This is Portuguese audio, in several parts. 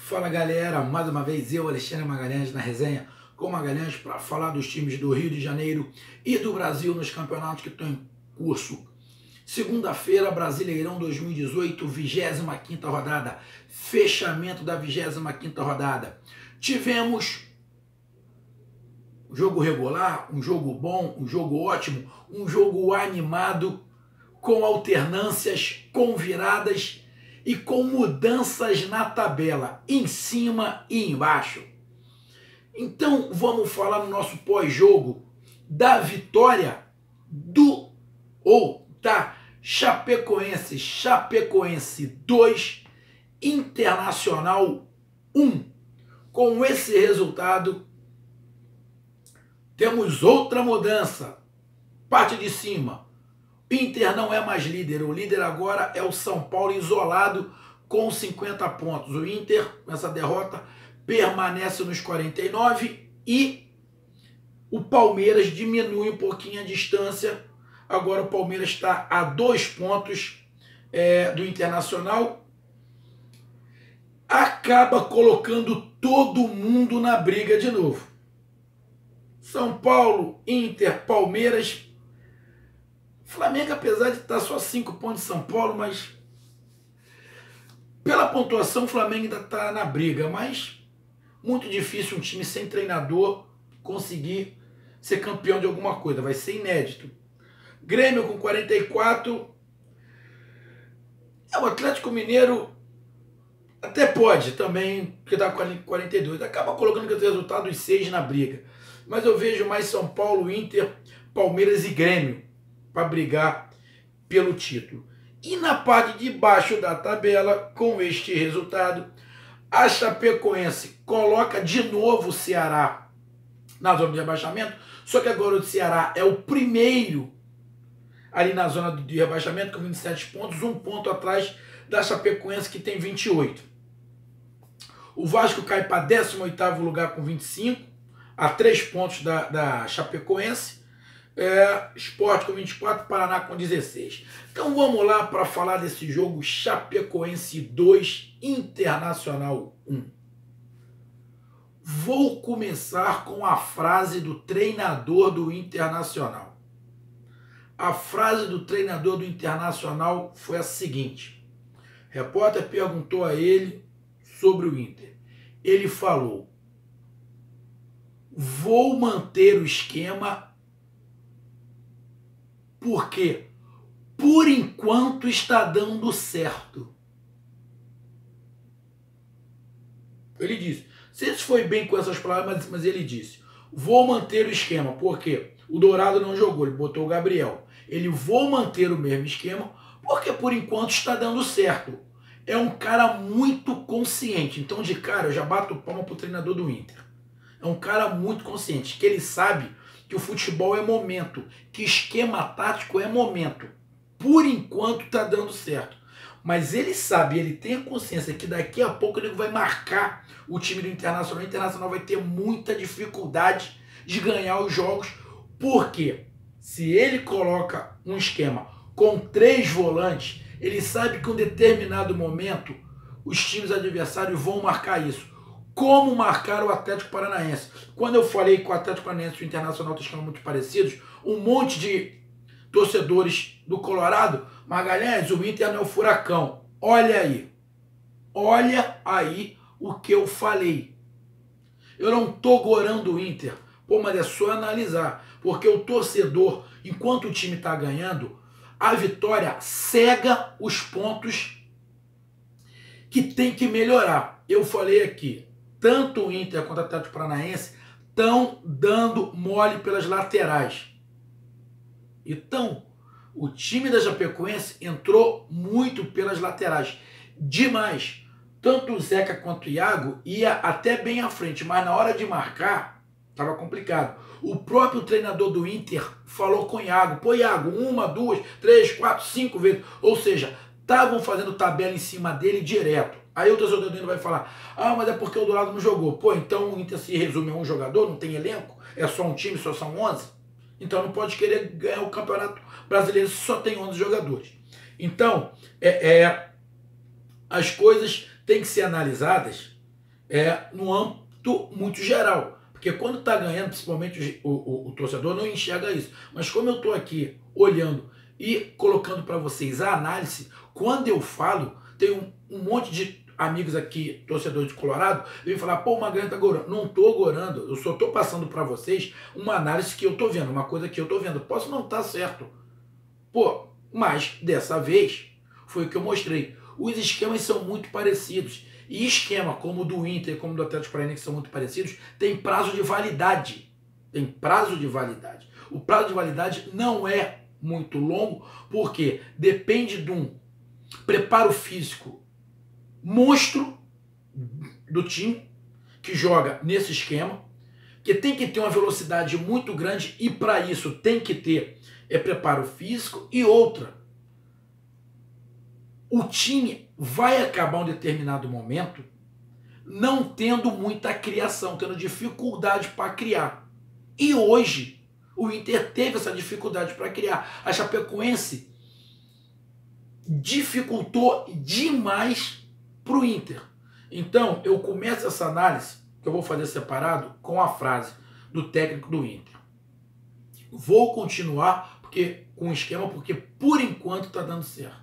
Fala galera, mais uma vez eu, Alexandre Magalhães, na resenha com Magalhães para falar dos times do Rio de Janeiro e do Brasil nos campeonatos que estão em curso. Segunda-feira, Brasileirão 2018, 25ª rodada, fechamento da 25ª rodada. Tivemos um jogo regular, um jogo bom, um jogo ótimo, um jogo animado, com alternâncias, com viradas e com mudanças na tabela, em cima e embaixo. Então vamos falar no nosso pós-jogo da vitória da Chapecoense. Chapecoense 2, Internacional 1. Com esse resultado, temos outra mudança. Parte de cima. Inter não é mais líder, o líder agora é o São Paulo, isolado com 50 pontos. O Inter, com essa derrota, permanece nos 49 e o Palmeiras diminui um pouquinho a distância. Agora o Palmeiras está a 2 pontos do Internacional. Acaba colocando todo mundo na briga de novo. São Paulo, Inter, Palmeiras. Flamengo, apesar de estar só 5 pontos de São Paulo, mas pela pontuação o Flamengo ainda está na briga, mas muito difícil um time sem treinador conseguir ser campeão de alguma coisa, vai ser inédito. Grêmio com 44, o Atlético Mineiro até pode também, porque está com 42, acaba colocando os resultados 6 na briga, mas eu vejo mais São Paulo, Inter, Palmeiras e Grêmio para brigar pelo título. E na parte de baixo da tabela, com este resultado, a Chapecoense coloca de novo o Ceará na zona de rebaixamento, só que agora o Ceará é o primeiro ali na zona de rebaixamento com 27 pontos, 1 ponto atrás da Chapecoense, que tem 28. O Vasco cai para 18º lugar com 25, a 3 pontos da Chapecoense. Sport com 24, Paraná com 16. Então vamos lá para falar desse jogo Chapecoense 2, Internacional 1. Vou começar com a frase do treinador do Internacional. A frase do treinador do Internacional foi a seguinte. O repórter perguntou a ele sobre o Inter. Ele falou: vou manter o esquema porque, por enquanto, está dando certo. Ele disse, não sei se foi bem com essas palavras, mas ele disse, vou manter o esquema, porque o Dourado não jogou, ele botou o Gabriel. Ele, vou manter o mesmo esquema, porque por enquanto está dando certo. É um cara muito consciente. Então, de cara, eu já bato palma pro treinador do Inter. É um cara muito consciente, que ele sabe que o futebol é momento, que esquema tático é momento. Por enquanto está dando certo. Mas ele sabe, ele tem a consciência que daqui a pouco ele vai marcar o time do Internacional. O Internacional vai ter muita dificuldade de ganhar os jogos, porque se ele coloca um esquema com 3 volantes, ele sabe que em um determinado momento os times adversários vão marcar isso. Como marcar o Atlético Paranaense. Quando eu falei que o Atlético Paranaense e o Internacional estão muito parecidos, um monte de torcedores do Colorado, Magalhães, o Inter não é o furacão. Olha aí o que eu falei. Eu não estou gorando o Inter, mas é só analisar, porque o torcedor, enquanto o time está ganhando, a vitória cega os pontos que tem que melhorar. Eu falei aqui, tanto o Inter quanto o Atlético Paranaense estão dando mole pelas laterais. Então, o time da Chapecoense entrou muito pelas laterais. Demais. Tanto o Zeca quanto o Iago ia até bem à frente, mas na hora de marcar, estava complicado. O próprio treinador do Inter falou com o Iago. Pô, Iago, 1, 2, 3, 4, 5 vezes. Ou seja, estavam fazendo tabela em cima dele direto. Aí o torcedor do Inter vai falar, mas é porque o Dourado não jogou. Pô, então o Inter se resume a um jogador, não tem elenco? É só um time, só são 11? Então não pode querer ganhar o Campeonato Brasileiro se só tem 11 jogadores. Então, as coisas têm que ser analisadas no âmbito muito geral. Porque quando está ganhando, principalmente o torcedor não enxerga isso. Mas como eu estou aqui olhando e colocando para vocês a análise, quando eu falo, tem um monte de amigos aqui, torcedores de Colorado, vem falar, pô, o Magalhães tá gorando. Não tô gorando, eu só tô passando para vocês uma análise que eu tô vendo, uma coisa que eu tô vendo. Posso não estar certo. Pô, mas dessa vez foi o que eu mostrei. Os esquemas são muito parecidos. E esquema como o do Inter, como do Atlético Paranaense, que são muito parecidos, tem prazo de validade. Tem prazo de validade. O prazo de validade não é muito longo, porque depende de um preparo físico monstro do time que joga nesse esquema, que tem que ter uma velocidade muito grande e para isso tem que ter preparo físico. E outra, o time vai acabar em um determinado momento não tendo muita criação, tendo dificuldade para criar. E hoje o Inter teve essa dificuldade para criar. A Chapecoense dificultou demais para o Inter. Então eu começo essa análise, que eu vou fazer separado, com a frase do técnico do Inter. Vou continuar com o esquema, porque por enquanto está dando certo.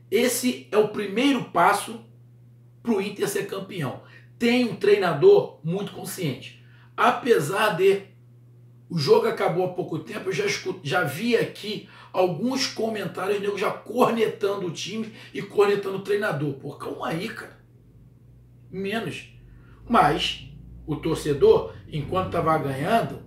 Esse é o primeiro passo para o Inter ser campeão. Tem um treinador muito consciente. Apesar de o jogo acabou há pouco tempo, eu já vi aqui alguns comentários, nego já cornetando o time e cornetando o treinador. Pô, calma aí, cara. Menos. Mas o torcedor, enquanto estava ganhando,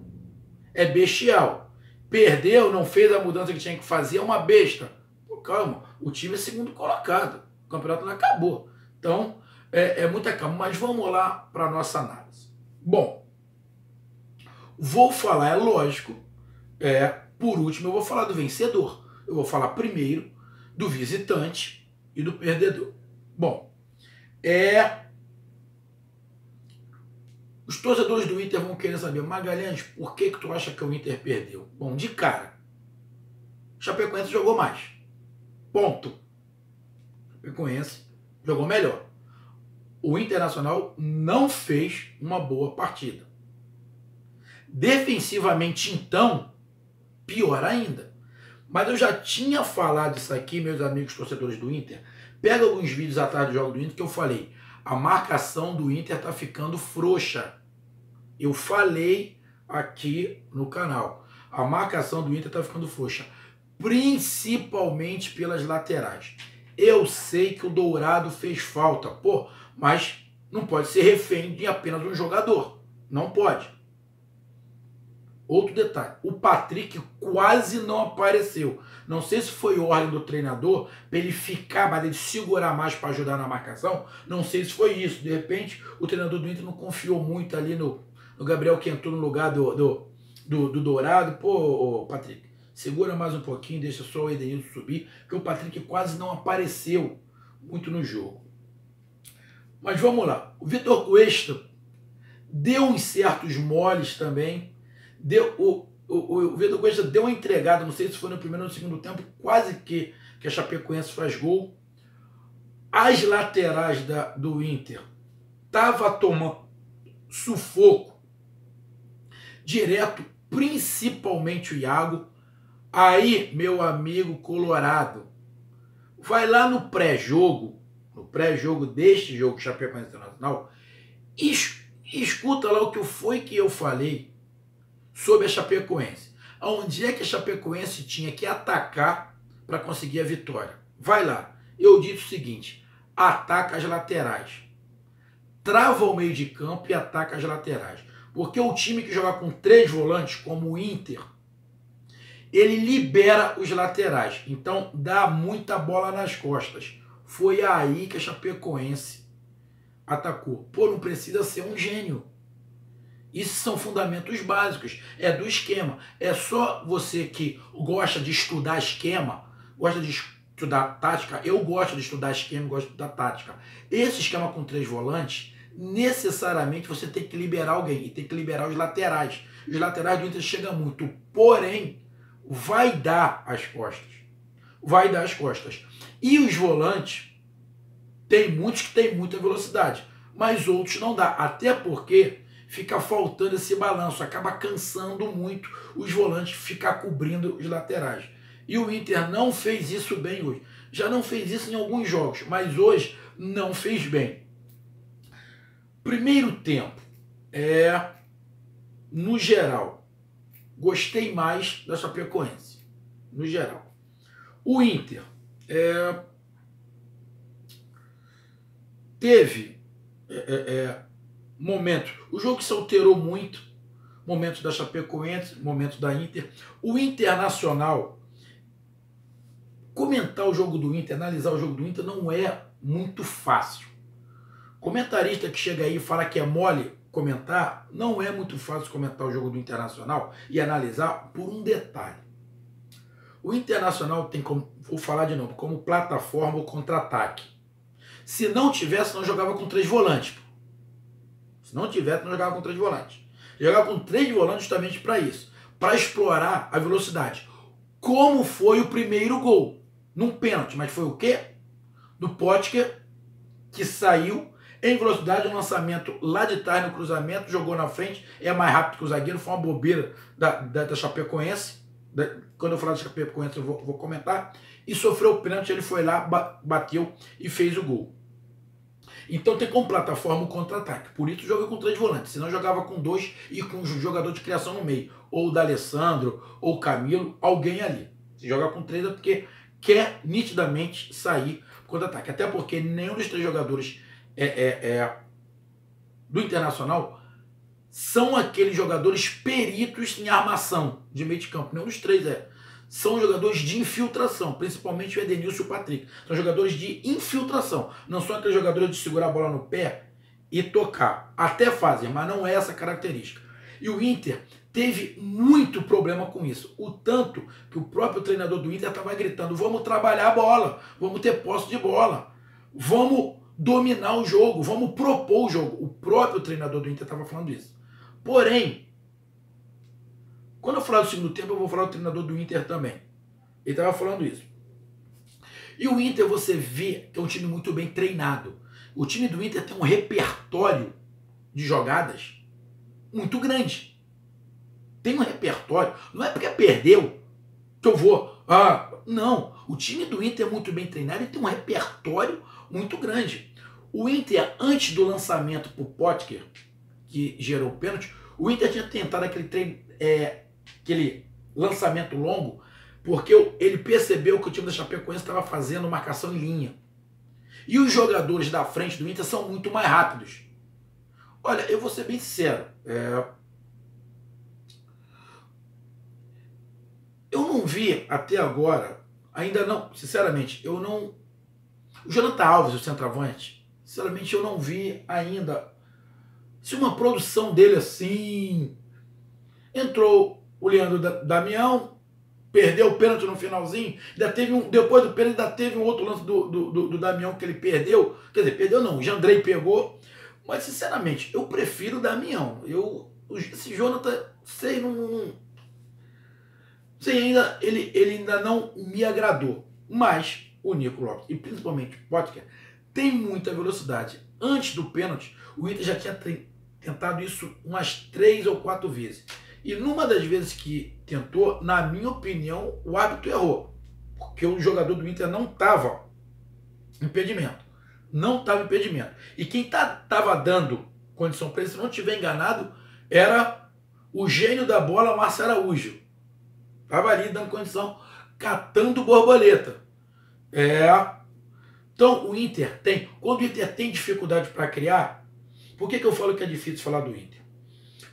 é bestial. Perdeu, não fez a mudança que tinha que fazer, é uma besta. Pô, calma, o time é segundo colocado. O campeonato não acabou. Então, é muita calma. Mas vamos lá para a nossa análise. Bom, vou falar, é lógico, por último eu vou falar do vencedor. Eu vou falar primeiro do visitante e do perdedor. Bom, os torcedores do Inter vão querer saber, Magalhães, por que tu acha que o Inter perdeu? Bom, de cara, o Chapecoense jogou mais. Ponto. O Chapecoense jogou melhor. O Internacional não fez uma boa partida. Defensivamente, então, pior ainda. Mas eu já tinha falado isso aqui, meus amigos torcedores do Inter. Pega alguns vídeos atrás do jogo do Inter que eu falei. A marcação do Inter está ficando frouxa. Eu falei aqui no canal. A marcação do Inter está ficando frouxa. Principalmente pelas laterais. Eu sei que o Dourado fez falta. Pô, mas não pode ser refém de apenas um jogador. Não pode. Outro detalhe, o Patrick quase não apareceu. Não sei se foi ordem do treinador para ele ficar, mas ele segurar mais para ajudar na marcação. Não sei se foi isso. De repente, o treinador do Inter não confiou muito ali no Gabriel que entrou no lugar do Dourado. Pô, Patrick, segura mais um pouquinho, deixa só o Edenilson subir, porque o Patrick quase não apareceu muito no jogo. Mas vamos lá. O Vitor Cuesta deu uns certos moles também. O Vitor Cuesta deu uma entregada, não sei se foi no primeiro ou no segundo tempo, quase que a Chapecoense faz gol. As laterais do Inter tava tomando sufoco direto, principalmente o Iago. Aí, meu amigo colorado, vai lá no pré-jogo deste jogo Chapecoense Internacional, escuta lá o que foi que eu falei sobre a Chapecoense. Onde é que a Chapecoense tinha que atacar para conseguir a vitória? Vai lá. Eu disse o seguinte, ataca as laterais. Trava o meio de campo e ataca as laterais. Porque o time que joga com 3 volantes, como o Inter, ele libera os laterais. Então dá muita bola nas costas. Foi aí que a Chapecoense atacou. Pô, não precisa ser um gênio. Isso são fundamentos básicos, é do esquema. É só você que gosta de estudar esquema, gosta de estudar tática. Eu gosto de estudar esquema, gosto de estudar tática. Esse esquema com 3 volantes, necessariamente você tem que liberar alguém e tem que liberar os laterais. Os laterais do Inter chegam muito, porém, vai dar as costas. Vai dar as costas. E os volantes, Tem muitos que têm muita velocidade, mas outros não dá. Até porque fica faltando esse balanço, acaba cansando muito os volantes ficar cobrindo os laterais. E o Inter não fez isso bem hoje. Já não fez isso em alguns jogos, mas hoje não fez bem. Primeiro tempo, no geral, gostei mais da Chapecoense. No geral. O Inter teve momentos. O jogo se alterou muito. Momentos da Chapecoense, momentos da Inter. O Internacional, comentar o jogo do Inter, analisar o jogo do Inter não é muito fácil. Comentarista que chega aí e fala que é mole comentar, não é muito fácil comentar o jogo do Internacional e analisar por um detalhe. O Internacional tem, como, vou falar de novo, como plataforma o contra-ataque. Se não tivesse, não jogava com 3 volantes. Se não tivesse, não jogava com 3 volantes. Jogava com 3 volantes justamente para isso, para explorar a velocidade. Como foi o primeiro gol? Num pênalti, mas foi o quê? Do Potker, que saiu em velocidade, um lançamento lá de trás no cruzamento, jogou na frente, é mais rápido que o zagueiro, foi uma bobeira da Chapecoense. Quando eu falar de Chapecoense eu vou comentar. E sofreu o pênalti, ele foi lá, bateu e fez o gol. Então tem como plataforma o contra-ataque. Por isso joga com 3 volantes. Senão jogava com 2 e com um jogador de criação no meio. Ou o D'Alessandro, ou o Camilo, alguém ali. Se joga com 3 é porque quer nitidamente sair contra-ataque. Até porque nenhum dos 3 jogadores do Internacional são aqueles jogadores peritos em armação de meio de campo. Nenhum dos 3 São jogadores de infiltração, principalmente o Edenilson e o Patrick. São jogadores de infiltração. Não são aqueles jogadores de segurar a bola no pé e tocar. Até fazem, mas não é essa característica. E o Inter teve muito problema com isso. O tanto que o próprio treinador do Inter estava gritando: vamos trabalhar a bola, vamos ter posse de bola, vamos dominar o jogo, vamos propor o jogo. O próprio treinador do Inter estava falando isso. Porém, quando eu falar do segundo tempo, eu vou falar do treinador do Inter também. Ele estava falando isso. E o Inter, você vê que é um time muito bem treinado. O time do Inter tem um repertório de jogadas muito grande. Tem um repertório. Não é porque perdeu que eu vou... não. O time do Inter é muito bem treinado e tem um repertório muito grande. O Inter, antes do lançamento para o Potker, que gerou o pênalti, o Inter tinha tentado aquele lançamento longo, porque ele percebeu que o time da Chapecoense estava fazendo marcação em linha. E os jogadores da frente do Inter são muito mais rápidos. Olha, eu vou ser bem sincero. Eu não vi até agora, ainda não, sinceramente, eu não... O Jonathan Alves, o centroavante, sinceramente eu não vi ainda se uma produção dele assim... Entrou o Leandro Damião, perdeu o pênalti no finalzinho, depois do pênalti ainda teve um outro lance do Damião que ele perdeu, quer dizer, perdeu não, o Jandrei pegou, mas sinceramente, eu prefiro o Damião. Esse Jonathan, sei ainda, ele ainda não me agradou, mas o Nico Lopes, e principalmente o Potker, tem muita velocidade. Antes do pênalti, o Inter já tinha tentado isso umas 3 ou 4 vezes. E numa das vezes que tentou, na minha opinião, o árbitro errou. Porque o jogador do Inter não estava impedimento. Não estava impedimento. E quem estava dando condição para ele, se não estiver enganado, era o gênio da bola, Márcio Araújo. Estava ali dando condição, catando borboleta. Então o Inter tem... Quando o Inter tem dificuldade para criar... Por que eu falo que é difícil falar do Inter?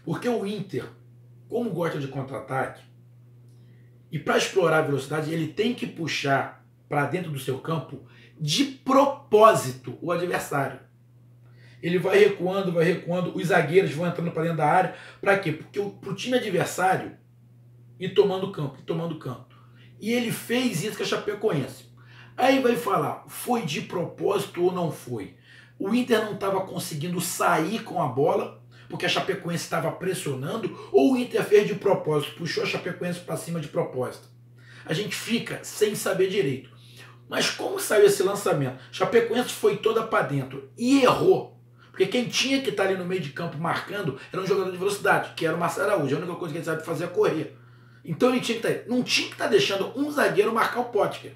Porque o Inter, como gosta de contra-ataque, e para explorar a velocidade, ele tem que puxar para dentro do seu campo de propósito o adversário. Ele vai recuando, os zagueiros vão entrando para dentro da área. Para quê? Porque para o time adversário ir tomando campo. E ele fez isso com a Chapecoense. Aí vai falar, foi de propósito ou não foi? O Inter não estava conseguindo sair com a bola, porque a Chapecoense estava pressionando, ou o Inter fez de propósito, puxou a Chapecoense para cima de propósito? A gente fica sem saber direito. Mas como saiu esse lançamento? Chapecoense foi toda para dentro e errou. Porque quem tinha que estar ali no meio de campo marcando era um jogador de velocidade, que era o Marcelo Araújo. A única coisa que ele sabe fazer é correr. Então ele tinha que estar, não tinha que estar deixando um zagueiro marcar o Potker.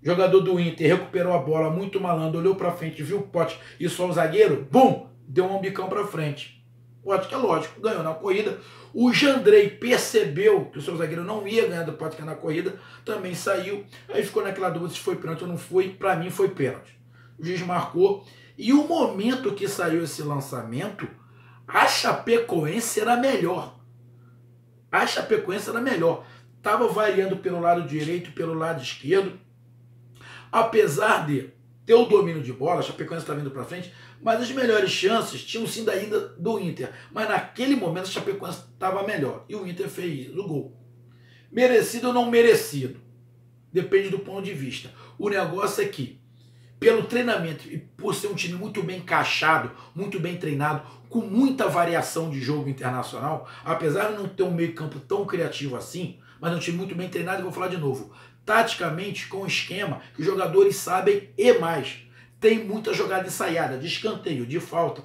O jogador do Inter recuperou a bola, muito malandro, olhou para frente, viu o Potker e só o zagueiro, bum, deu um bicão para frente. Potker, lógico, ganhou na corrida. O Jandrei percebeu que o seu zagueiro não ia ganhar do Potker na corrida, também saiu. Aí ficou naquela dúvida se foi pênalti ou não foi. Para mim foi pênalti. O juiz marcou. E o momento que saiu esse lançamento, a Chapecoense era melhor. A Chapecoense era melhor. Estava variando pelo lado direito e pelo lado esquerdo. Apesar de ter o domínio de bola, a Chapecoense estava indo para frente, mas as melhores chances tinham sido ainda do Inter. Mas naquele momento a Chapecoense estava melhor. E o Inter fez o gol. Merecido ou não merecido? Depende do ponto de vista. O negócio é que, pelo treinamento e por ser um time muito bem encaixado, muito bem treinado, com muita variação de jogo internacional, apesar de não ter um meio campo tão criativo assim, mas é um time muito bem treinado, e vou falar de novo, taticamente, com esquema que os jogadores sabem e mais. Tem muita jogada ensaiada, de escanteio, de falta.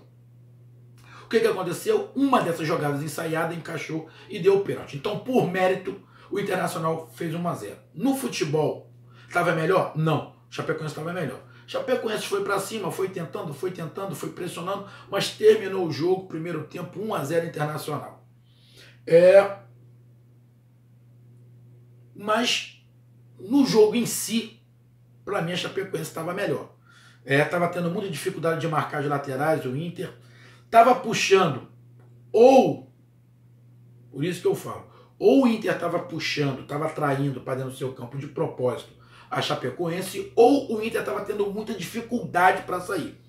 O que aconteceu? Uma dessas jogadas ensaiadas encaixou e deu o pênalti. Então, por mérito, o Internacional fez 1-0. No futebol, estava melhor? Não. O Chapecoense estava melhor. Chapecoense foi para cima, foi tentando, foi pressionando, mas terminou o jogo, primeiro tempo, 1-0 Internacional. Mas no jogo em si, para mim a Chapecoense estava melhor. Estava tendo muita dificuldade de marcar as laterais, o Inter. Estava puxando, por isso que eu falo, ou o Inter estava puxando, estava traindo para dentro do seu campo de propósito a Chapecoense, ou o Inter estava tendo muita dificuldade para sair.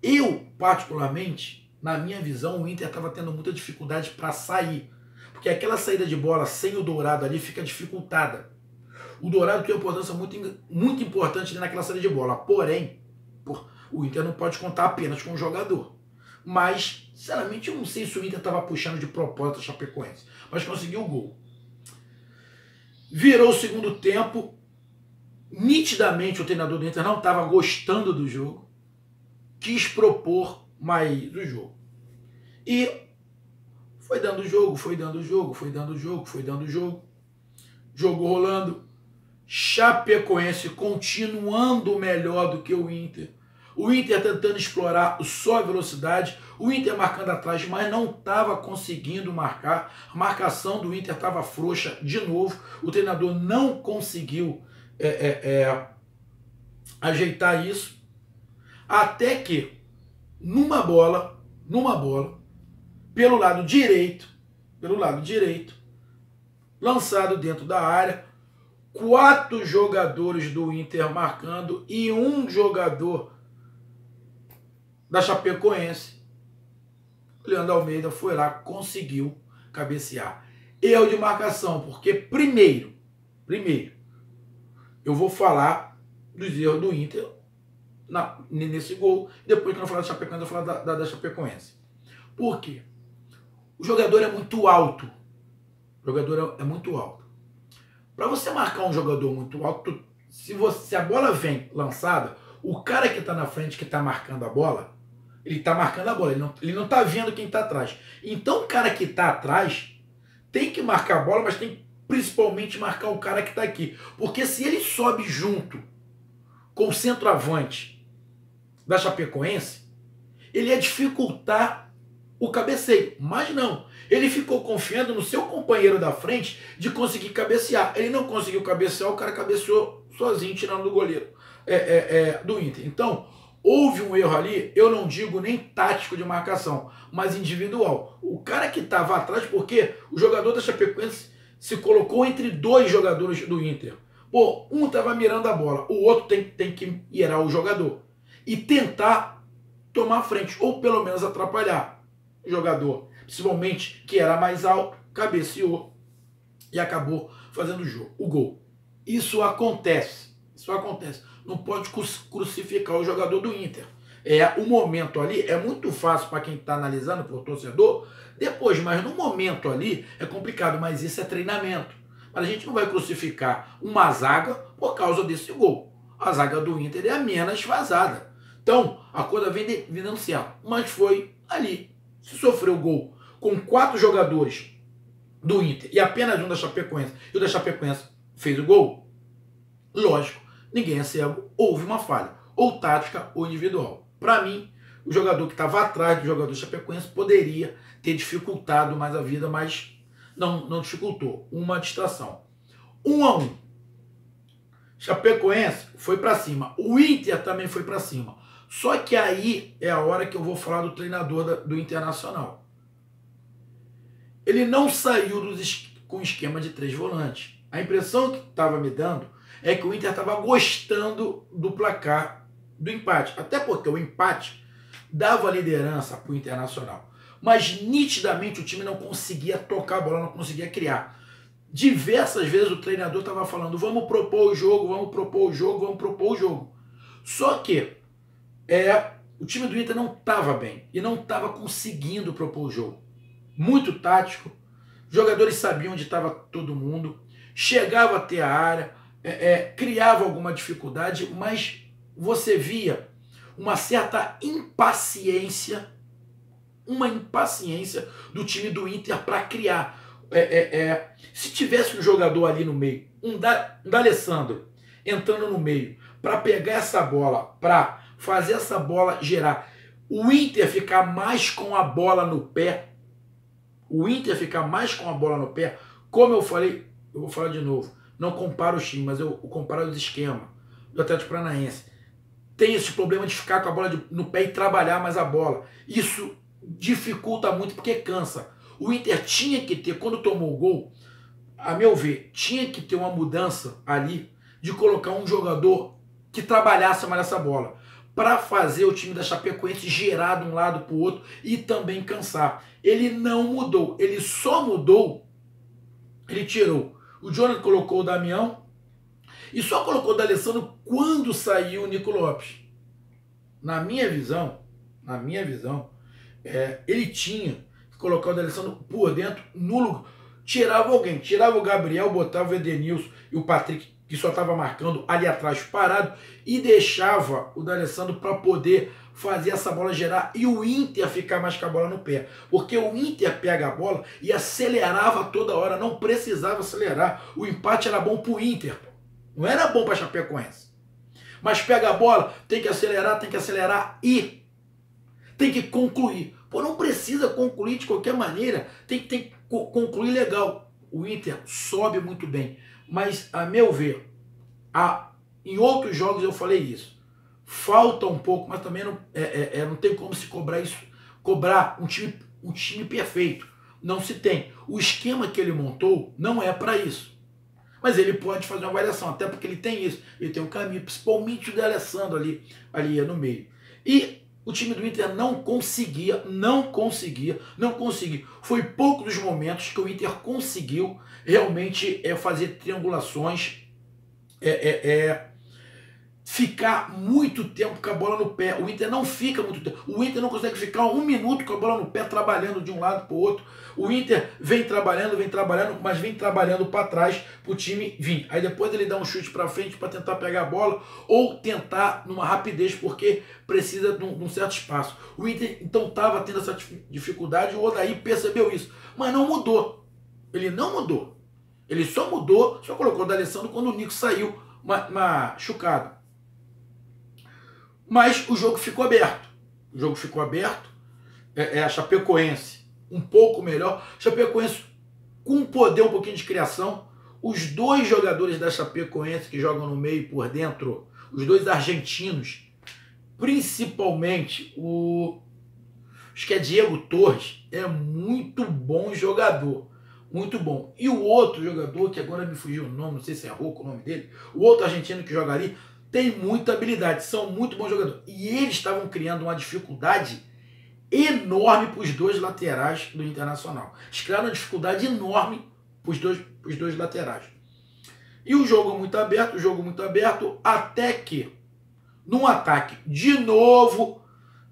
Eu, particularmente, na minha visão, o Inter estava tendo muita dificuldade para sair, porque aquela saída de bola sem o Dourado ali fica dificultada. O Dourado tem uma importância muito importante ali naquela saída de bola, porém, o Inter não pode contar apenas com o jogador. Mas, sinceramente, eu não sei se o Inter estava puxando de propósito a Chapecoense, mas conseguiu o gol. Virou o segundo tempo. Nitidamente o treinador do Inter não estava gostando do jogo, quis propor mais o jogo. E foi dando jogo, jogo rolando, Chapecoense continuando melhor do que o Inter tentando explorar só a velocidade, o Inter marcando atrás, mas não estava conseguindo marcar, a marcação do Inter estava frouxa de novo, o treinador não conseguiu ajeitar isso, até que numa bola, pelo lado direito, lançado dentro da área, 4 jogadores do Inter marcando e um jogador da Chapecoense, o Leandro Almeida foi lá, conseguiu cabecear. Erro de marcação, porque primeiro, eu vou falar dos erros do Inter nesse gol, depois que eu falar da Chapecoense, eu vou falar da Chapecoense. Por quê? O jogador é muito alto. Para você marcar um jogador muito alto, se a bola vem lançada, o cara que está na frente, que está marcando a bola, ele está marcando a bola, ele não está vendo quem está atrás. Então o cara que está atrás tem que marcar a bola, mas tem que principalmente marcar o cara que está aqui. Porque se ele sobe junto com o centroavante da Chapecoense, ele ia dificultar o cabeceio. Mas não. Ele ficou confiando no seu companheiro da frente de conseguir cabecear. Ele não conseguiu cabecear, o cara cabeceou sozinho, tirando do goleiro do Inter. Então, houve um erro ali, eu não digo nem tático de marcação, mas individual. O cara que estava atrás, porque o jogador da Chapecoense se colocou entre 2 jogadores do Inter. Pô, um estava mirando a bola, o outro tem que irar o jogador e tentar tomar a frente, ou pelo menos atrapalhar o jogador, principalmente que era mais alto, cabeceou e acabou fazendo o gol. Isso acontece. Não pode crucificar o jogador do Inter. O momento ali é muito fácil para quem está analisando, para o torcedor, depois, mas no momento ali é complicado, mas isso é treinamento. Mas a gente não vai crucificar uma zaga por causa desse gol. A zaga do Inter é a menos vazada. Então, a coisa vem dando certo. Mas foi ali. Se sofreu gol com 4 jogadores do Inter e apenas um da Chapecoense, e o da Chapecoense fez o gol, lógico, ninguém é cego, houve uma falha, ou tática ou individual. Para mim, o jogador que estava atrás do jogador Chapecoense poderia ter dificultado mais a vida, mas não dificultou. Uma distração. 1-1. Chapecoense foi para cima. O Inter também foi para cima. Só que aí é a hora que eu vou falar do treinador do Internacional. Ele não saiu com esquema de 3 volantes. A impressão que estava me dando é que o Inter estava gostando do placar do empate. Até porque o empate dava liderança para o Internacional. Mas nitidamente o time não conseguia tocar a bola, não conseguia criar. Diversas vezes o treinador estava falando, vamos propor o jogo, vamos propor o jogo, vamos propor o jogo. Só que o time do Inter não estava bem e não estava conseguindo propor o jogo. Muito tático, jogadores sabiam onde estava todo mundo, chegava até a área, criava alguma dificuldade, mas você via uma certa impaciência, do time do Inter para criar. Se tivesse um jogador ali no meio, um D'Alessandro entrando no meio para pegar essa bola, para fazer essa bola gerar, o Inter ficar mais com a bola no pé, como eu falei, eu vou falar de novo, não comparo os times, mas eu comparo os esquemas do Atlético Paranaense. Tem esse problema de ficar com a bola no pé e trabalhar mais a bola. Isso dificulta muito porque cansa. O Inter tinha que ter, quando tomou o gol, a meu ver, tinha que ter uma mudança ali de colocar um jogador que trabalhasse mais essa bola, para fazer o time da Chapecoense girar de um lado para o outro e também cansar. Ele não mudou, ele só mudou, ele tirou. O Jonathan colocou o Damião e só colocou o D'Alessandro quando saiu o Nico Lopes. Na minha visão, ele tinha que colocar o D'Alessandro por dentro, nulo, tirava alguém, tirava o Gabriel, botava o Edenilson e o Patrick, que só estava marcando ali atrás parado, e deixava o D'Alessandro para poder fazer essa bola gerar e o Inter ficar mais com a bola no pé. Porque o Inter pega a bola e acelerava toda hora, não precisava acelerar. O empate era bom para o Inter, não era bom para a Chapecoense. Mas pega a bola, tem que acelerar e tem que concluir. Pô, não precisa concluir de qualquer maneira, tem que concluir legal. O Inter sobe muito bem, mas a meu ver, em outros jogos eu falei isso, falta um pouco, mas também não tem como se cobrar um time perfeito. Não se tem. O esquema que ele montou não é para isso. Mas ele pode fazer uma variação, até porque ele tem isso. Ele tem um caminho, principalmente o D'Alessandro ali no meio. E o time do Inter não conseguia. Foi pouco dos momentos que o Inter conseguiu realmente fazer triangulações, ficar muito tempo com a bola no pé. O Inter não fica muito tempo. O Inter não consegue ficar 1 minuto com a bola no pé, trabalhando de um lado para o outro. O Inter vem trabalhando, mas vem trabalhando para trás para o time vir. Aí depois ele dá um chute para frente para tentar pegar a bola ou tentar numa rapidez, porque precisa de um certo espaço. O Inter então estava tendo essa dificuldade, o Odair percebeu isso, mas não mudou. Ele não mudou. Ele só colocou o D'Alessandro quando o Nico saiu machucado. Mas o jogo ficou aberto. A Chapecoense um pouco melhor. Chapecoense com um poder um pouquinho de criação. Os 2 jogadores da Chapecoense que jogam no meio por dentro, os 2 argentinos, principalmente acho que é Diego Torres, é muito bom jogador. Muito bom. E o outro jogador, que agora me fugiu o nome, não sei se é Rocco o nome dele, o outro argentino que joga ali, tem muita habilidade, são muito bons jogadores. E eles estavam criando uma dificuldade enorme para os 2 laterais do Internacional. Eles criaram uma dificuldade enorme para os dois laterais. E o jogo muito aberto, até que, num ataque de novo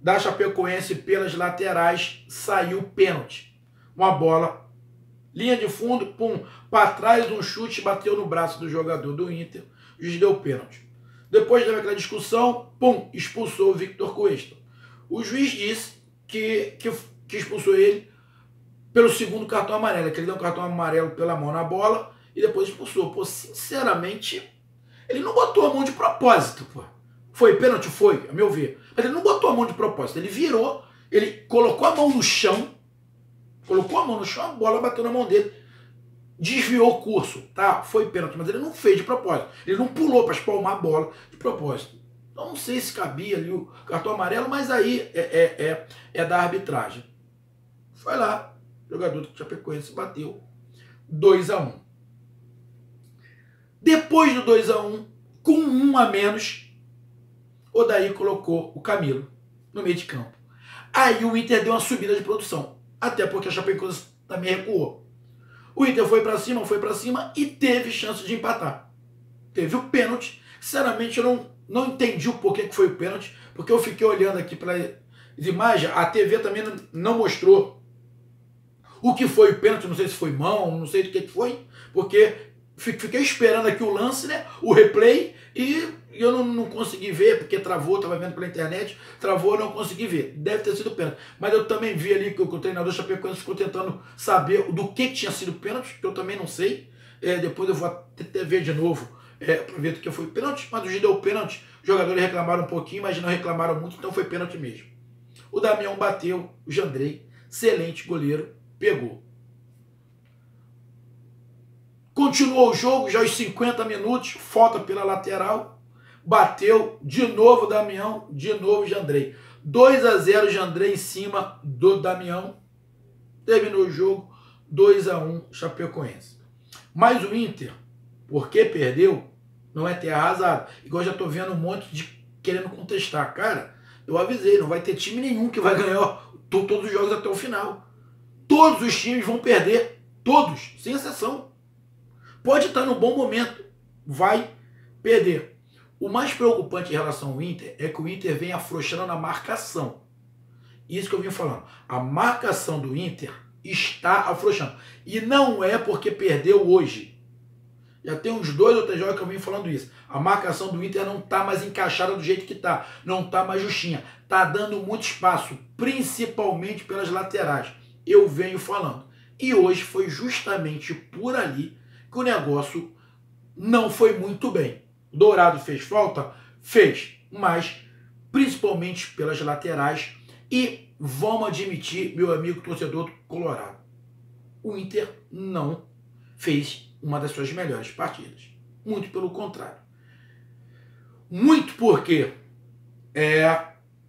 da Chapecoense pelas laterais, saiu pênalti. Uma bola linha de fundo, pum, para trás, um chute, bateu no braço do jogador do Inter, o juiz deu pênalti. Depois teve aquela discussão, pum, expulsou o Victor Cuesta. O juiz disse que expulsou ele pelo segundo cartão amarelo, que ele deu um cartão amarelo pela mão na bola e depois expulsou. Pô, sinceramente, ele não botou a mão de propósito, pô. Foi pênalti? Foi, a meu ver. Mas ele não botou a mão de propósito, ele virou, ele colocou a mão no chão, a bola bateu na mão dele, desviou o curso, tá? Foi pênalti, mas ele não fez de propósito. Ele não pulou para espalmar a bola de propósito. Então não sei se cabia ali o cartão amarelo, mas aí é da arbitragem. Foi lá, o jogador do Chapecoense bateu 2-1. Depois do 2-1, com 1 a menos, o Odair colocou o Camilo no meio de campo. Aí o Inter deu uma subida de produção, até porque a Chapecoense também recuou. O Inter foi para cima e teve chance de empatar. Teve o pênalti. Sinceramente, eu não entendi o porquê que foi o pênalti, porque eu fiquei olhando aqui para as imagens, a TV também não mostrou o que foi o pênalti, não sei se foi mão, não sei do que foi, porque fiquei esperando aqui o lance, né, o replay, e eu não consegui ver, porque travou, estava vendo pela internet, travou, eu não consegui ver. Deve ter sido pênalti. Mas eu também vi ali que o treinador Chapecoense ficou tentando saber do que tinha sido pênalti, que eu também não sei. Depois eu vou até ver de novo para ver do que foi pênalti, mas o juiz deu pênalti. Os jogadores reclamaram um pouquinho, mas não reclamaram muito, então foi pênalti mesmo. O Damião bateu, o Jandrei, excelente goleiro, pegou. Continuou o jogo, já aos 50 minutos, falta pela lateral, bateu, de novo o Damião, de novo o Jandrei. 2-0 Jandrei em cima do Damião, terminou o jogo, 2-1 Chapecoense. Mas o Inter, porque perdeu, não é terra arrasada. Igual eu já tô vendo um monte de querendo contestar. Cara, eu avisei, não vai ter time nenhum que vai ganhar todos os jogos até o final. Todos os times vão perder, todos, sem exceção. Pode estar no bom momento, vai perder. O mais preocupante em relação ao Inter é que o Inter vem afrouxando na marcação. Isso que eu vim falando. A marcação do Inter está afrouxando. E não é porque perdeu hoje. Já tem uns 2 ou 3 jogos que eu vim falando isso. A marcação do Inter não está mais encaixada do jeito que está. Não está mais justinha. Está dando muito espaço, principalmente pelas laterais. Eu venho falando. E hoje foi justamente por ali que o negócio não foi muito bem. O Dourado fez falta? Fez, mas principalmente pelas laterais. E vamos admitir, meu amigo torcedor colorado, o Inter não fez uma das suas melhores partidas. Muito pelo contrário. Muito porque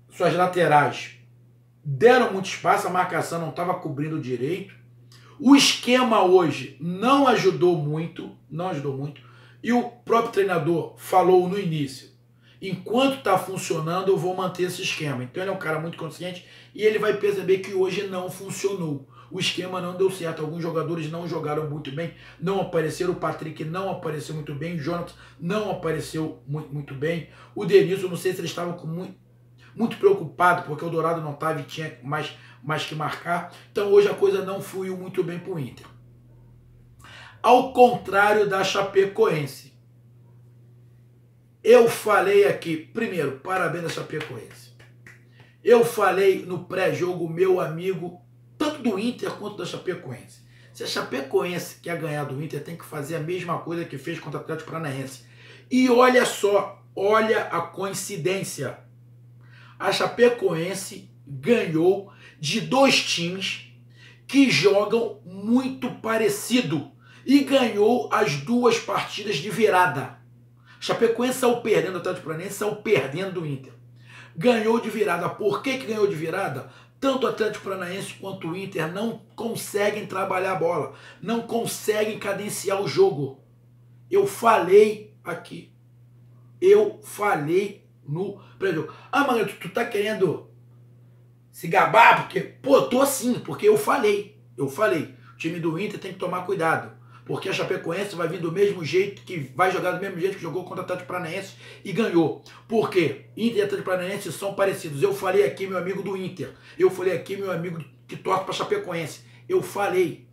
suas laterais deram muito espaço, a marcação não estava cobrindo direito. O esquema hoje não ajudou muito, e o próprio treinador falou no início, enquanto está funcionando eu vou manter esse esquema. Então ele é um cara muito consciente e ele vai perceber que hoje não funcionou. O esquema não deu certo, alguns jogadores não jogaram muito bem, não apareceram, o Patrick não apareceu muito bem, o Jonathan não apareceu muito bem, o Denilson, não sei se ele estava muito preocupado porque o Dourado não estava e tinha mais que marcar. Então hoje a coisa não fluiu muito bem para o Inter. Ao contrário da Chapecoense. Eu falei aqui, primeiro, parabéns à Chapecoense. Eu falei no pré-jogo, meu amigo, tanto do Inter quanto da Chapecoense. Se a Chapecoense quer ganhar do Inter, tem que fazer a mesma coisa que fez contra o Atlético Paranaense. E olha só, olha a coincidência. A Chapecoense ganhou de 2 times que jogam muito parecido e ganhou as 2 partidas de virada. Chapecoense saiu perdendo, o Atlético Paranaense saiu perdendo do Inter. Ganhou de virada. Por que ganhou de virada? Tanto o Atlético Paranaense quanto o Inter não conseguem trabalhar a bola, não conseguem cadenciar o jogo. Eu falei aqui. Eu falei no pré-jogo. Ah, mano, tu tá querendo se gabar? Porque, pô, tô sim, porque eu falei. O time do Inter tem que tomar cuidado. Porque a Chapecoense vai vir do mesmo jeito, vai jogar do mesmo jeito que jogou contra o Atlético Paranaense e ganhou. Por quê? Inter e Atlético Paranaense são parecidos. Eu falei aqui, meu amigo do Inter. Eu falei aqui, meu amigo que torce para Chapecoense. Eu falei.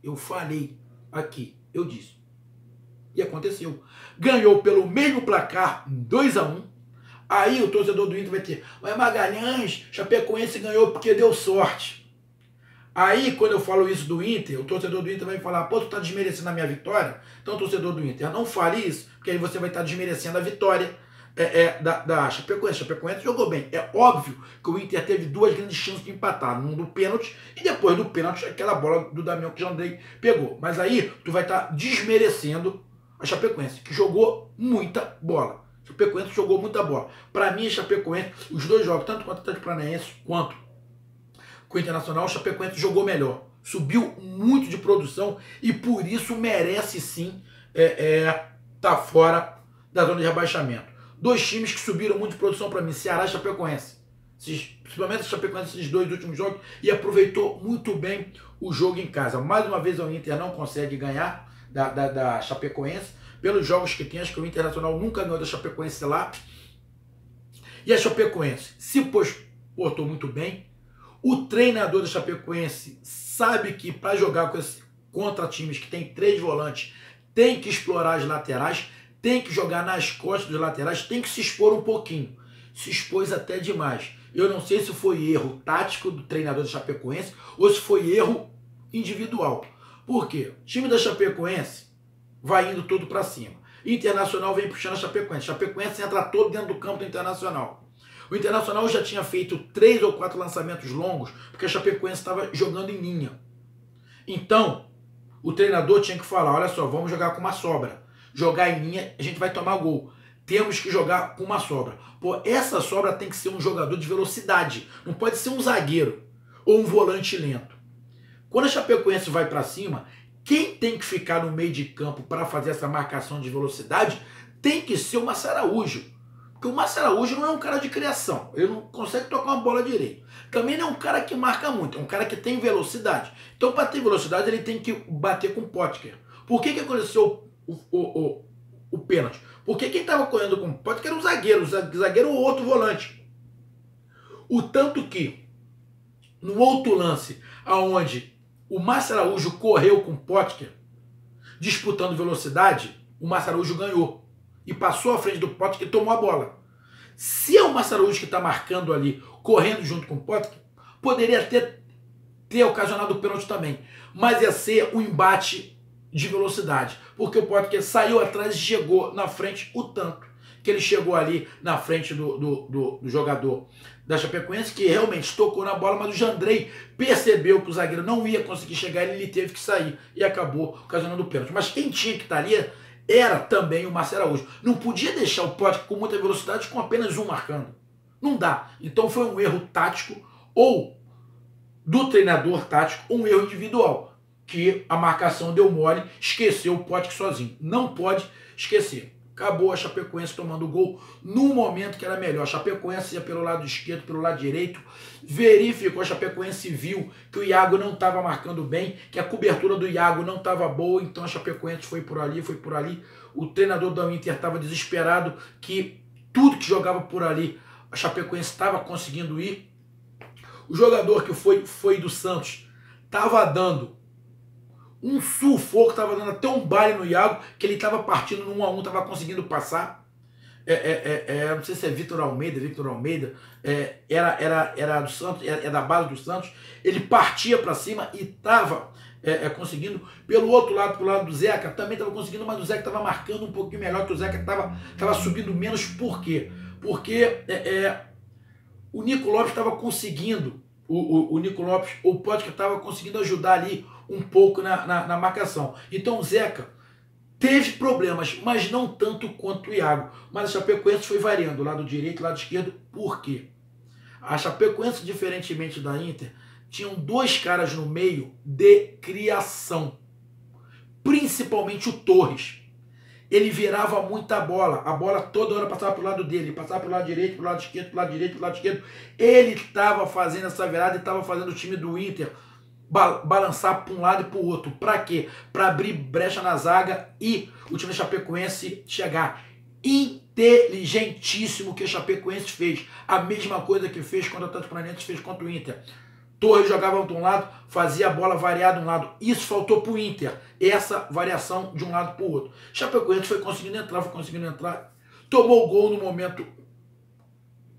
Eu falei aqui, eu disse. E aconteceu. Ganhou pelo mesmo placar, 2-1. Aí o torcedor do Inter vai ter, mas Magalhães, Chapecoense ganhou porque deu sorte. Aí, quando eu falo isso do Inter, o torcedor do Inter vai falar, pô, tu tá desmerecendo a minha vitória? Então, torcedor do Inter, não fale isso, porque aí você vai estar desmerecendo a vitória da Chapecoense. Chapecoense jogou bem. É óbvio que o Inter teve duas grandes chances de empatar, um do pênalti e depois do pênalti, aquela bola do Damião que o Jandrei pegou. Mas aí, tu vai estar desmerecendo a Chapecoense, que jogou muita bola. A Chapecoense jogou muita bola. Para mim, a Chapecoense, os dois jogos, tanto contra o Atlético Paranaense quanto com o Internacional, o Chapecoense jogou melhor. Subiu muito de produção e por isso merece sim tá fora da zona de rebaixamento. Dois times que subiram muito de produção para mim, Ceará e Chapecoense. Principalmente o Chapecoense nesses dois últimos jogos e aproveitou muito bem o jogo em casa. Mais uma vez o Inter não consegue ganhar da Chapecoense. Pelos jogos que tem, acho que o Internacional nunca ganhou da Chapecoense lá. E a Chapecoense se portou muito bem. O treinador da Chapecoense sabe que para jogar contra times que tem 3 volantes, tem que explorar as laterais, tem que jogar nas costas dos laterais, tem que se expor um pouquinho. Se expôs até demais. Eu não sei se foi erro tático do treinador da Chapecoense ou se foi erro individual. Por quê? O time da Chapecoense vai indo todo para cima. Internacional vem puxando a Chapecoense. Chapecoense entra todo dentro do campo do Internacional. O Internacional já tinha feito 3 ou 4 lançamentos longos, porque a Chapecoense estava jogando em linha. Então, o treinador tinha que falar, olha só, vamos jogar com uma sobra. Jogar em linha, a gente vai tomar gol. Temos que jogar com uma sobra. Pô, essa sobra tem que ser um jogador de velocidade. Não pode ser um zagueiro ou um volante lento. Quando a Chapecoense vai para cima, quem tem que ficar no meio de campo para fazer essa marcação de velocidade tem que ser o Márcio Araújo. Porque o Márcio Araújo não é um cara de criação. Ele não consegue tocar uma bola direito. Também não é um cara que marca muito. É um cara que tem velocidade. Então, para ter velocidade, ele tem que bater com o Potker. Por que aconteceu o pênalti? Porque quem estava correndo com o Potker era um zagueiro. O zagueiro ou outro volante. O tanto que, no outro lance, aonde o Márcio Araújo correu com o Potker, disputando velocidade, o Márcio Araújo ganhou. E passou à frente do Potker e tomou a bola. Se é o Márcio Araújo que está marcando ali, correndo junto com o Potker, poderia ter ocasionado o pênalti também. Mas ia ser um embate de velocidade. Porque o Potker saiu atrás e chegou na frente o tanto que ele chegou ali na frente do jogador da Chapecoense, que realmente tocou na bola, mas o Jandrei percebeu que o zagueiro não ia conseguir chegar e ele teve que sair. E acabou ocasionando o pênalti. Mas quem tinha que estar ali era também o Márcio Araújo. Não podia deixar o Potker com muita velocidade com apenas um marcando. Não dá. Então foi um erro tático, ou do treinador tático, um erro individual. Que a marcação deu mole, esqueceu o Potker sozinho. Não pode esquecer. Acabou a Chapecoense tomando o gol no momento que era melhor. A Chapecoense ia pelo lado esquerdo, pelo lado direito. Verificou, a Chapecoense viu que o Iago não estava marcando bem, que a cobertura do Iago não estava boa, então a Chapecoense foi por ali, foi por ali. O treinador da Inter estava desesperado, que tudo que jogava por ali, a Chapecoense estava conseguindo ir. O jogador que foi do Santos estava dando um sufoco, estava dando até um baile no Iago, que ele estava partindo no 1-1, estava conseguindo passar. Não sei se é Victor Almeida, era do Santos, é da base do Santos. Ele partia para cima e estava conseguindo. Pelo outro lado, pro lado do Zeca, também estava conseguindo, mas o Zeca estava marcando um pouquinho melhor, que o Zeca estava subindo menos. Por quê? Porque o Nico Lopes estava conseguindo, o Nico Lopes, o Potker estava conseguindo ajudar ali um pouco na marcação. Então o Zeca teve problemas, mas não tanto quanto o Iago. Mas a Chapecoense foi variando, lado direito, lado esquerdo. Por quê? A Chapecoense, diferentemente da Inter, tinham 2 caras no meio de criação. Principalmente o Torres. Ele virava muita bola. A bola toda hora passava pro lado dele. Passava pro lado direito, pro lado esquerdo, pro lado direito, pro lado esquerdo. Ele estava fazendo essa virada e estava fazendo o time do Inter balançar para um lado e para o outro. Para quê? Para abrir brecha na zaga e o time da Chapecoense chegar. Inteligentíssimo que a Chapecoense fez. A mesma coisa que fez contra o Atlético Paranaense, fez contra o Inter. Torres jogava de um lado, fazia a bola variar de um lado. Isso faltou para o Inter, essa variação de um lado para o outro. Chapecoense foi conseguindo entrar, tomou o gol no momento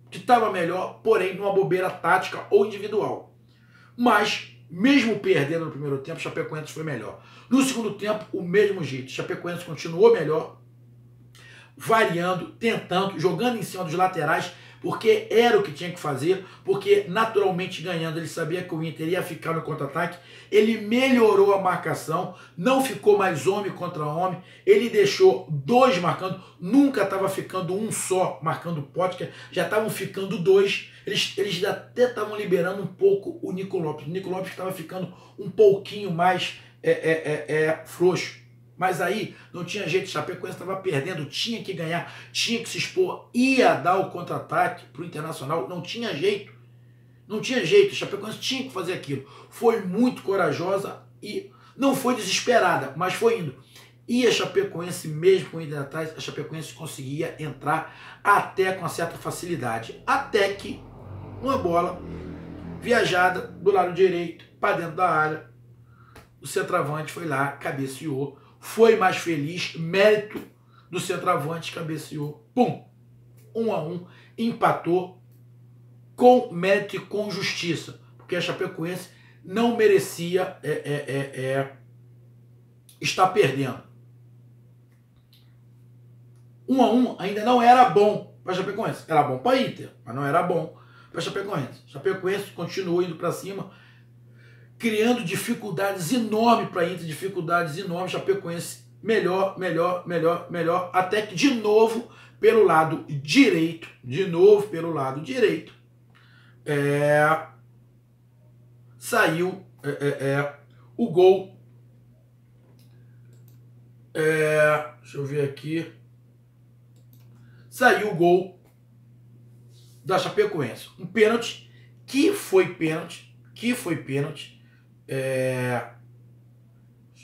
que estava melhor, porém numa bobeira tática ou individual. Mas, mesmo perdendo no primeiro tempo, Chapecoense foi melhor. No segundo tempo, o mesmo jeito. Chapecoense continuou melhor, variando, tentando, jogando em cima dos laterais, porque era o que tinha que fazer, porque naturalmente ganhando, ele sabia que o Inter ia ficar no contra-ataque, ele melhorou a marcação, não ficou mais homem contra homem, ele deixou dois marcando, nunca estava ficando um só marcando o Potker, já estavam ficando dois, eles até estavam liberando um pouco o Nico Lopes. O Nico Lopes estava ficando um pouquinho mais frouxo. Mas aí não tinha jeito, Chapecoense estava perdendo, tinha que ganhar, tinha que se expor, ia dar o contra-ataque para o Internacional, não tinha jeito. Não tinha jeito, Chapecoense tinha que fazer aquilo. Foi muito corajosa e não foi desesperada, mas foi indo. E a Chapecoense, mesmo com o Inter atrás, a Chapecoense conseguia entrar até com uma certa facilidade. Até que uma bola viajada do lado direito, para dentro da área, o centroavante foi lá, cabeceou, foi mais feliz, mérito do centroavante, cabeceou, pum, 1-1, empatou com mérito e com justiça, porque a Chapecoense não merecia estar perdendo. 1-1 ainda não era bom para a Chapecoense, era bom para a Inter, mas não era bom para a Chapecoense. Chapecoense continuou indo para cima, criando dificuldades enormes para a Inter, dificuldades enormes, Chapecoense melhor, até que de novo pelo lado direito, saiu o gol, deixa eu ver aqui, saiu o gol da Chapecoense, um pênalti, que foi pênalti, deixa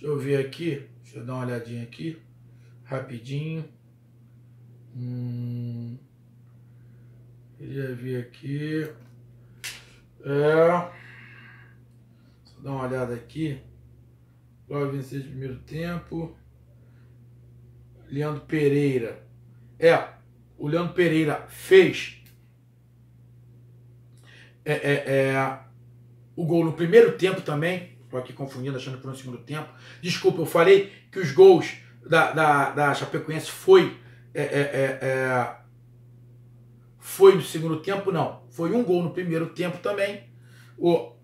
eu ver aqui, deixa eu dar uma olhadinha aqui, rapidinho. Queria ver aqui. Deixa eu dar uma olhada aqui. Logo vencer de primeiro tempo. Leandro Pereira. O Leandro Pereira fez o gol no primeiro tempo também. Estou aqui confundindo, achando que foi no segundo tempo. Desculpa, eu falei que os gols da Chapecoense foi no segundo tempo, não. Foi um gol no primeiro tempo também. O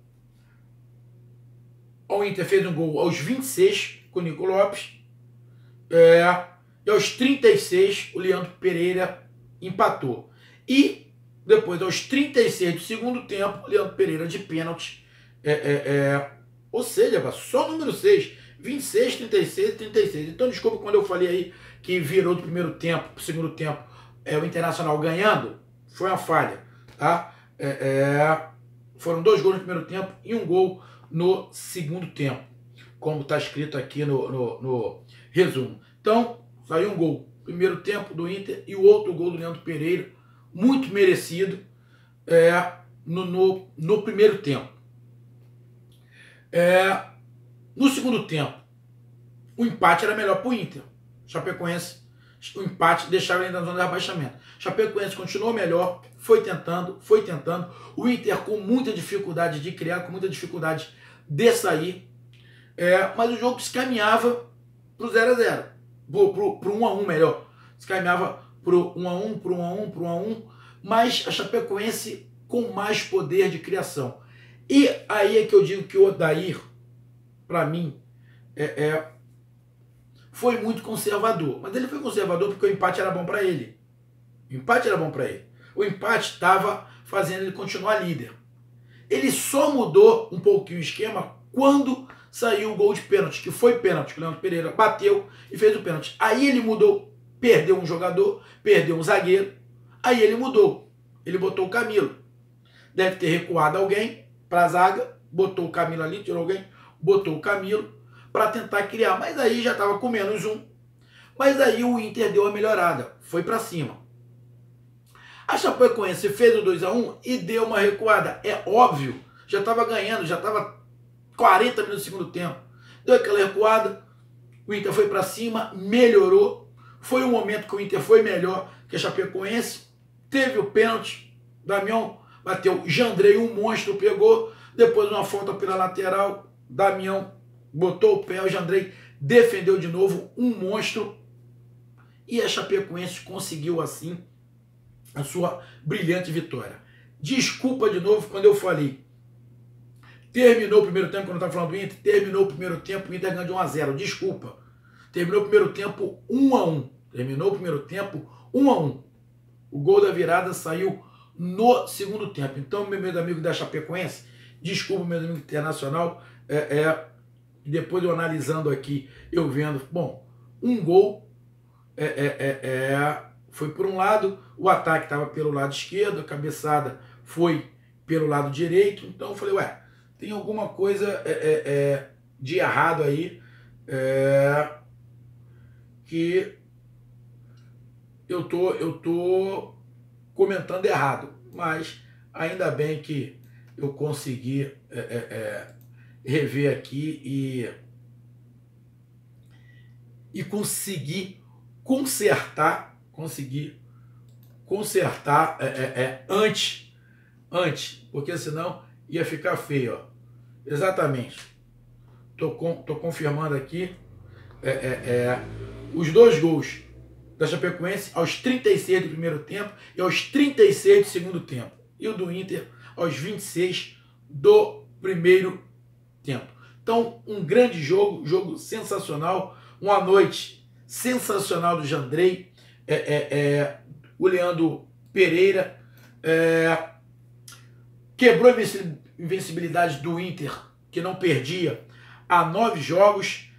Inter fez um gol aos 26 com o Nico Lopes. E aos 36 o Leandro Pereira empatou. E depois, aos 36 do segundo tempo, o Leandro Pereira de pênalti. Ou seja, só o número 6. 26, 36 e 36. Então, desculpa quando eu falei aí que virou do primeiro tempo para o segundo tempo o Internacional ganhando. Foi uma falha, tá? Foram 2 gols no primeiro tempo e 1 gol no segundo tempo, como está escrito aqui no resumo. Então, saiu um gol no primeiro tempo do Inter e o outro gol do Leandro Pereira, muito merecido, no primeiro tempo. No segundo tempo, o empate era melhor para o Inter. Chapecoense, o empate deixava ele na zona de rebaixamento. Chapecoense continuou melhor, foi tentando. O Inter com muita dificuldade de criar, com muita dificuldade de sair. Mas o jogo se caminhava para o 0-0. Para o 1-1 melhor. Se caminhava para o 1-1, mas a Chapecoense com mais poder de criação. E aí é que eu digo que o Odair, para mim, foi muito conservador. Mas ele foi conservador porque o empate era bom para ele. O empate estava fazendo ele continuar líder. Ele só mudou um pouquinho o esquema quando saiu o gol de pênalti, que foi pênalti, que o Leandro Pereira bateu e fez o pênalti. Aí ele mudou, perdeu um jogador, perdeu um zagueiro, aí ele mudou. Ele botou o Camilo. Deve ter recuado alguém para a zaga, botou o Camilo ali, tirou alguém, botou o Camilo para tentar criar. Mas aí já estava com -1. Mas aí o Inter deu a melhorada, foi para cima. A Chapecoense fez o 2-1 e deu uma recuada. É óbvio já estava ganhando, já estava 40 minutos do segundo tempo. Deu aquela recuada, o Inter foi para cima, melhorou. Foi um momento que o Inter foi melhor que a Chapecoense. Teve o pênalti, Damião bateu, Jandrei, um monstro, pegou. Depois uma falta pela lateral, Damião botou o pé, o Jandrei defendeu de novo, um monstro. E a Chapecoense conseguiu assim a sua brilhante vitória. Desculpa de novo quando eu falei. Terminou o primeiro tempo, quando eu estava falando do Inter, terminou o primeiro tempo, o Inter ganhou de 1-0. Desculpa. Terminou o primeiro tempo 1-1. Terminou o primeiro tempo 1-1. O gol da virada saiu no segundo tempo. Então, meus amigos da Chapecoense, desculpa, meus amigos internacional, depois eu analisando aqui, eu vendo, bom, um gol foi por um lado, o ataque estava pelo lado esquerdo, a cabeçada foi pelo lado direito, então eu falei, ué, tem alguma coisa de errado aí, que eu tô comentando errado, mas ainda bem que eu consegui rever aqui e consegui consertar antes, porque senão ia ficar feio, ó. Exatamente. Tô confirmando aqui os dois gols da Chapecoense aos 36 do primeiro tempo e aos 36 do segundo tempo. E o do Inter aos 26 do primeiro tempo. Então, um grande jogo sensacional, uma noite sensacional do Jandrei, o Leandro Pereira quebrou a invencibilidade do Inter, que não perdia há 9 jogos,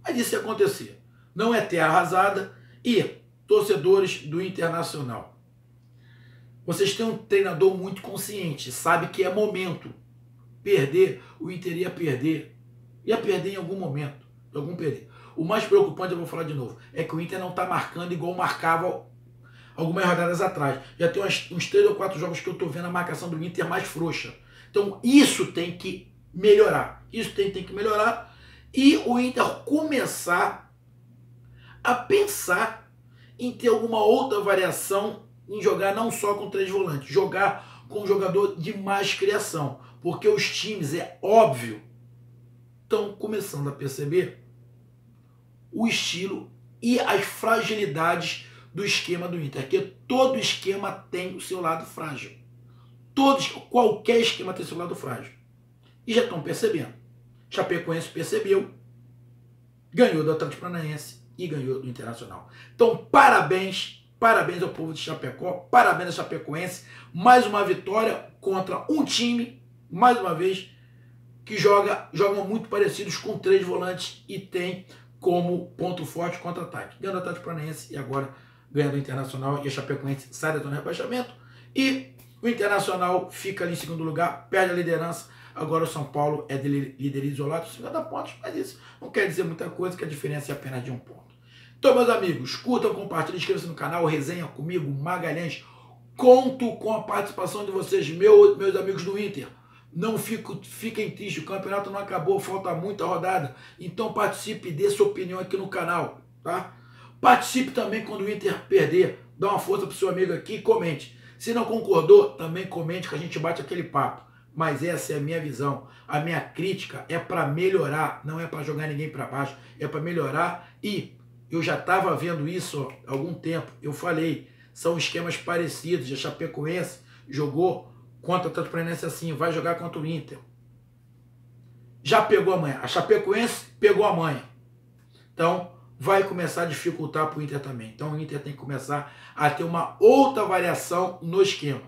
mas isso ia acontecer. Não é terra arrasada. E, torcedores do Internacional, vocês têm um treinador muito consciente, sabe que é momento. Perder, o Inter ia perder em algum momento, O mais preocupante, eu vou falar de novo, é que o Inter não está marcando igual marcava algumas rodadas atrás. Já tem uns 3 ou 4 jogos que eu estou vendo a marcação do Inter mais frouxa. Então isso tem que melhorar. Isso tem que melhorar. E o Inter começar a pensar em ter alguma outra variação, em jogar não só com 3 volantes, jogar com um jogador de mais criação. Porque os times, é óbvio, estão começando a perceber o estilo e as fragilidades do esquema do Inter. Porque todo esquema tem o seu lado frágil. Qualquer esquema tem o seu lado frágil. E já estão percebendo. Chapecoense percebeu, ganhou do Atlético Paranaense e ganhou do Internacional. Então, parabéns ao povo de Chapecó, parabéns a Chapecoense. Mais uma vitória contra um time, mais uma vez, que jogam muito parecidos com 3 volantes e tem como ponto forte contra-ataque. Ganhando o Atlético Paranaense e agora ganhando o Internacional, e a Chapecoense sai da zona de rebaixamento. E o Internacional fica ali em segundo lugar, perde a liderança. Agora o São Paulo é de líder isolado, 50 pontos, mas isso não quer dizer muita coisa, que a diferença é apenas de 1 ponto. Então, meus amigos, curtam, compartilhem, inscrevam-se no canal, resenha comigo, Magalhães. Conto com a participação de vocês, meus amigos do Inter. Não fiquem tristes, o campeonato não acabou, falta muita rodada. Então participe e dê sua opinião aqui no canal, tá? Participe também quando o Inter perder. Dá uma força pro seu amigo aqui e comente. Se não concordou, também comente que a gente bate aquele papo. Mas essa é a minha visão. A minha crítica é para melhorar, não é para jogar ninguém para baixo. É para melhorar. E eu já estava vendo isso há algum tempo. Eu falei, são esquemas parecidos. A Chapecoense jogou contra o Atlético Paranaense assim, vai jogar contra o Inter. Já pegou a manha. A Chapecoense pegou a manha. Então, vai começar a dificultar para o Inter também. Então, o Inter tem que começar a ter uma outra variação no esquema.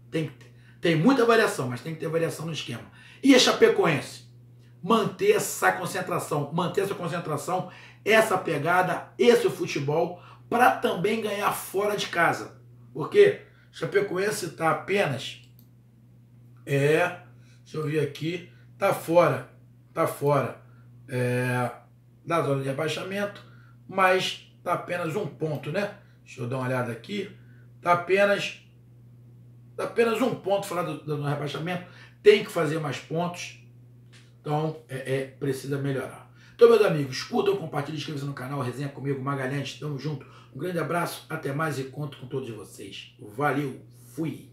Tem muita variação, mas tem que ter variação no esquema. E a Chapecoense? Manter essa concentração, essa pegada, esse futebol, para também ganhar fora de casa. Porque a Chapecoense está apenas... deixa eu ver aqui, tá fora da zona de rebaixamento, mas tá apenas 1 ponto, né? Deixa eu dar uma olhada aqui, tá apenas apenas um ponto, falar do rebaixamento, tem que fazer mais pontos, então precisa melhorar. Então, meus amigos, curtam, compartilhem, inscrevam-se no canal, resenha comigo, Magalhães, tamo junto, um grande abraço, até mais e conto com todos vocês. Valeu, fui!